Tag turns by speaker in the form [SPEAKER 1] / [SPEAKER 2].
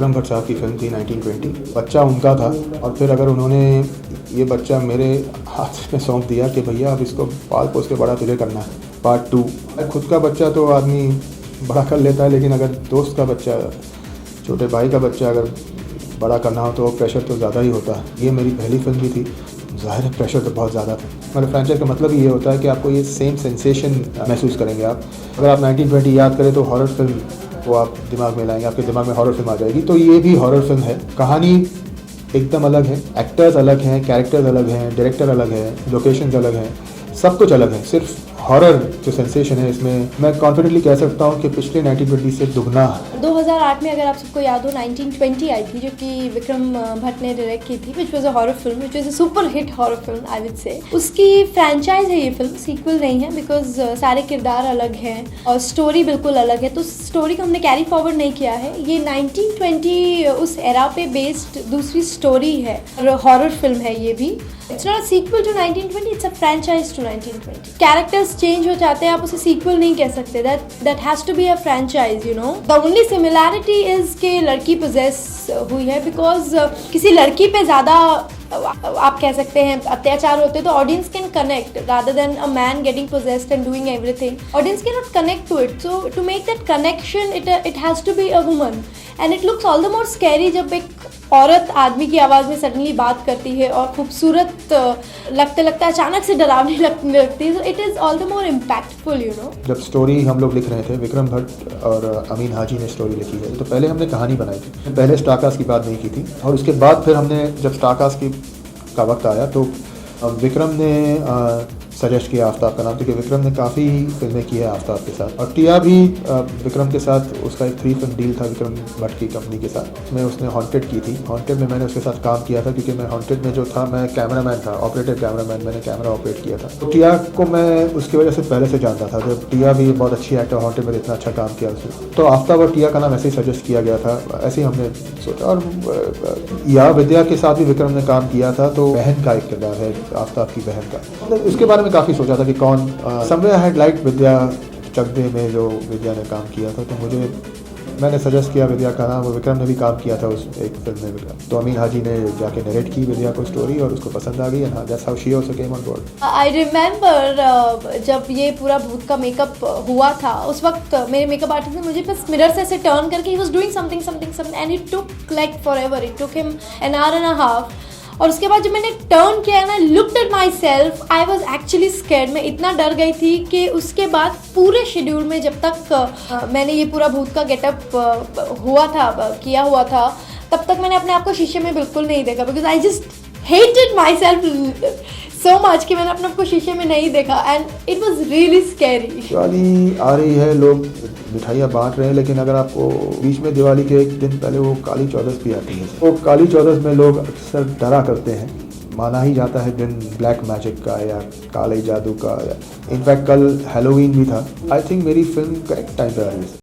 [SPEAKER 1] विक्रम भट्ट साहब की फिल्म थी 1920। बच्चा उनका था और फिर अगर उन्होंने ये बच्चा मेरे हाथ में सौंप दिया कि भैया अब इसको पाल पोस के बड़ा तुझे करना है, पार्ट 2। खुद का बच्चा तो आदमी बड़ा कर लेता है, लेकिन अगर दोस्त का बच्चा, छोटे भाई का बच्चा अगर बड़ा करना हो तो प्रेशर तो ज़्यादा ही होता है। ये मेरी पहली फिल्म भी थी, ज़ाहिर है प्रेशर तो बहुत ज़्यादा था। मेरे फ्रेंचाइज का मतलब ये होता है कि आपको ये सेम सेंसेशन महसूस करेंगे आप। अगर आप 1920 याद करें तो हॉरर फिल्म वो आप दिमाग में लाएंगे, आपके दिमाग में हॉरर फिल्म आ जाएगी। तो ये भी हॉरर फिल्म है। कहानी एकदम अलग है, एक्टर्स अलग हैं, कैरेक्टर्स अलग हैं, डायरेक्टर अलग है, लोकेशंस अलग हैं, सब कुछ अलग है। सिर्फ हॉरर जो सेंसेशन है इसमें मैं कॉन्फिडेंटली कह सकता हूँ कि पिछले 1920 से दुगना है।
[SPEAKER 2] 2008 में अगर आप सबको याद हो 1920 आई थी, जो कि विक्रम भट्ट ने डायरेक्ट की थी, which was a horror film, which was a super hit horror film I would say. उसकी फ्रेंचाइज है ये फिल्म, सीक्वल नहीं है, बिकॉज सारे किरदार अलग हैं और स्टोरी बिल्कुल अलग है। तो स्टोरी को हमने कैरी फॉरवर्ड नहीं किया है। ये 1920 उस एरा पे बेस्ड दूसरी स्टोरी है और हॉरर फिल्म है ये भी। It's not a sequel to 1920, it's a franchise to 1920। Characters change हो जाते हैं, आप उसे सीक्वल नहीं कह सकते। That has to be a franchise, you know. The only similarity is के लड़की पोजेस हुई है, बिकॉज किसी लड़की पे ज़्यादा आप कह सकते हैं अत्याचार होते तो audience can connect rather than a man getting possessed and doing everything. Audience can not connect to it, so to make that connection it has to be a woman and it looks all the more scary जब एक औरत आदमी की आवाज़ में suddenly बात करती है और खूबसूरत लगते अचानक से डरावनी लगती है। It is all the more impactful, you know.
[SPEAKER 1] जब स्टोरी हम लोग लिख रहे थे, विक्रम भट्ट और अमीन हाजी ने स्टोरी लिखी है, तो पहले हमने कहानी बनाई थी। पहले स्टारकास्ट की बात नहीं की थी और उसके बाद फिर हमने जब स्टारकास्ट का वक्त आया तो विक्रम ने सजेस्ट किया आफ्ताब का नाम, क्योंकि विक्रम ने काफ़ी फिल्में की है आफ्ताब के साथ। और टिया भी विक्रम के साथ, उसका एक 3 फिल्म डील था विक्रम भट्ट की कंपनी के साथ, उसमें उसने हॉन्टेड की थी। हॉन्टेड में मैंने उसके साथ काम किया था, क्योंकि मैं हॉन्टेड में जो था मैं कैमरामैन था, ऑपरेटिव कैमरामैन, मैंने कैमरा ऑपरेट किया था। तो टिया को मैं उसकी वजह से पहले से जानता था। जब टिया भी बहुत अच्छी एक्टर, हॉन्टेड में इतना अच्छा काम किया उसने, तो आफ्ताब और टिया का नाम ऐसे ही सजेस्ट किया गया था, ऐसे ही हमने सोचा। और या विद्या के साथ भी विक्रम ने काम किया था, तो बहन का एक किरदार है, आफ्ताब की बहन का। इसके बारे में काफ़ी सोचा था कि कौन। समवेयर आई हैड लाइक्ड विद्या, चकदे में जो विद्या ने काम किया था, तो मैंने सजेस्ट किया विद्या का नाम। विक्रम ने भी काम किया था उस एक फिल्म में विक्रम, तो अमीन हाजी ने जाके नरेट की विद्या को स्टोरी और उसको पसंद आ गई। And that's how she also came on board.
[SPEAKER 2] I remember जब ये पूरा भूत का मेकअप हुआ था, उस वक्त मेरे मेकअप आर्टिस्ट ने मुझे बस मिरर से ऐसे टर्न करके he was doing something and it took like forever, it took him an hour and a half. और उसके बाद जब मैंने टर्न किया ना, looked at my self, I was actually scared. मैं इतना डर गई थी कि उसके बाद पूरे शेड्यूल में जब तक मैंने ये पूरा भूत का गेटअप किया हुआ था, तब तक मैंने अपने आप को शीशे में बिल्कुल नहीं देखा, because I just hated myself so much कि मैंने अपने आप को शीशे में नहीं देखा and it was really scary.
[SPEAKER 1] Diwali आ रही है, लोग मिठाइयाँ बांट रहे हैं, लेकिन अगर आपको बीच में दिवाली के एक दिन पहले वो काली चौदस भी आती है, तो काली चौदस में लोग अक्सर डरा करते हैं। माना ही जाता है दिन ब्लैक मैजिक का या काले जादू का। इनफैक्ट कल हैलोवीन भी था। आई थिंक मेरी फिल्म करेक्ट टाइम पर आ रही है।